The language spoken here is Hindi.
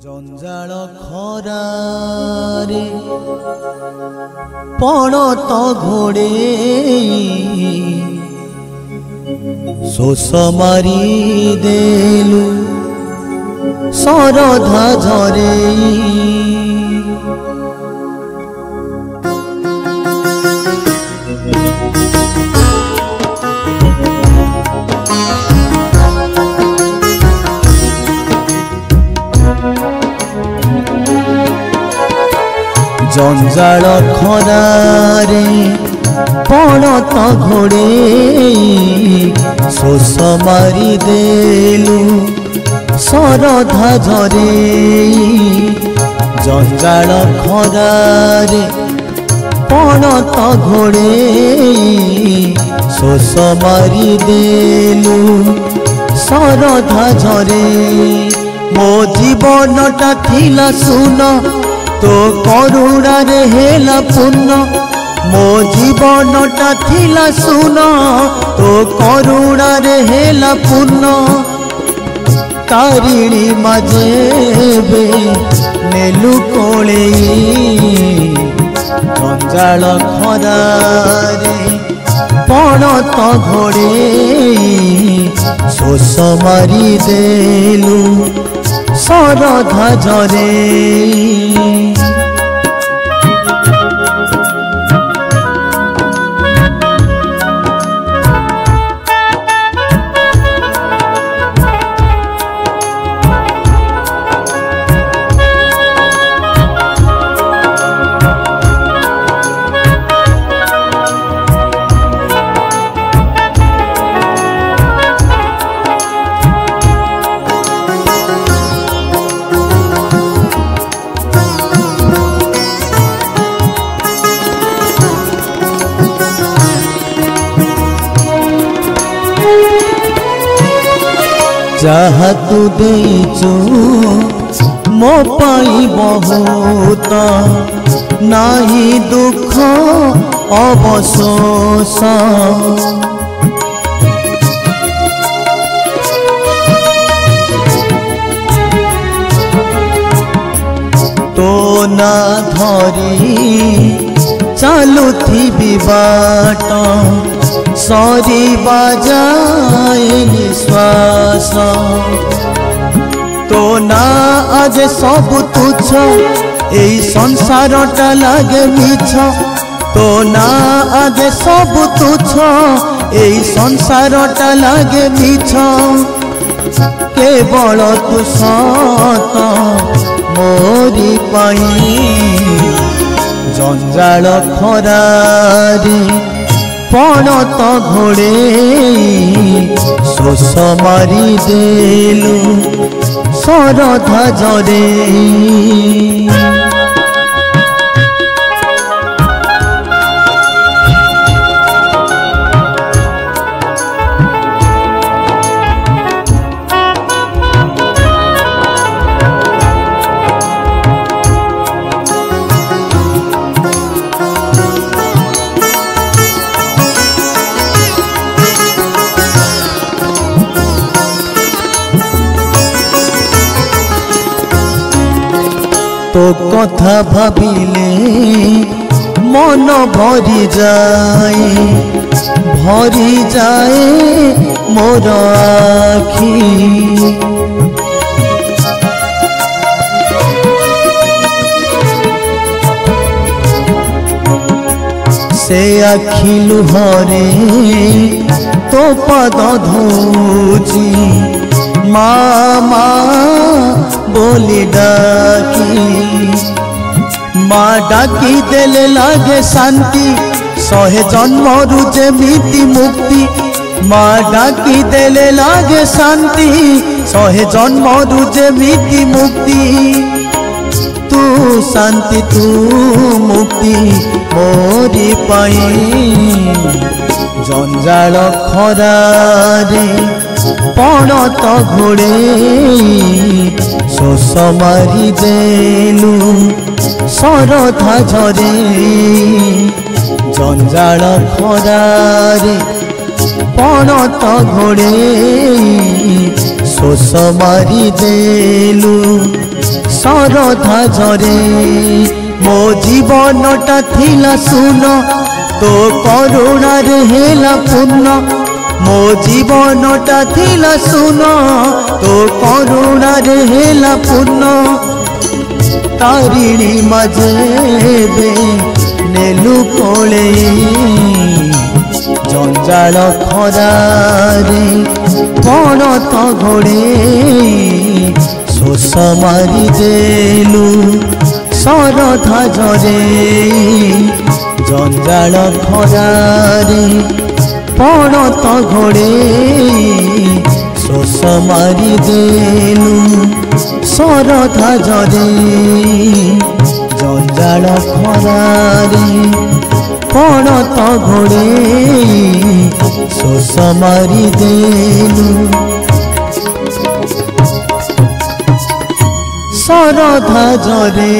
जंजाल खरारे पड़त घोड़े शोष मारी देलु सरधा झरे जंजाल खरारे पड़त घोड़े शोष मारी देलु सरधा झरे जंजाल खरारे पड़त घोड़े शोष मारी देलु सरधा झरे मो जीवनटा थिला सुन तो करुणा रे हेला पूर्ण मो जीवनटा थिला सुन तो करुणा रे हेला पूर्ण तारिणी मजेबे नेलु कोले जंजाल खरारे पड़त घोड़े शोष मारी देलु सरधा झरे जहा तू देचु मो पाई बहुत नाही दुख अवशोष तो ना धरी चलुथी बाट सरी बाजाए निश्वास तो ना आज सब तुच्छ एई संसारटा लागे मिछ तो ना आज सब तुच्छ एई संसारटा लागे मिछ केवल तू सत मोरी पाई जंजाल खरारे पड़त घोड़े शोष मारी देलु सरधा झरे तो कथा भाविले मन भरी जाए मोर आखी से आखि लुहरे तो पद धोची मामा बोली डाकी माँ डाकी देले लागे शांति सहे जन्म रुजे मिति मुक्ति माँ डाकी देले लागे शांति सहे जन्म रुजे मिति मुक्ति तू शांति तू मुक्ति मोरी पाई जंजाल खरारे पड़त घोड़े शोष मारी देलु सरधा झरे जंजाल खरारे पड़त घोड़े शोष मारी देलु सरधा झरे मो जीवनटा थिला सुन तो करुणा रे हेला पूर्ण मो जीवनटा थिला सुन तो करुणा रे हेला पूर्ण तारिणी मजेबे नेलु कोले जंजाल खरारे कौन तो घोड़े शोष मारी देलु सरधा झरे जंजाल खरारे कौन तो घोड़े शोष मारी देलु सरधा झरे जंजाल खरारे कौन तो घोड़े शोष मारी देलु सरधा झरे।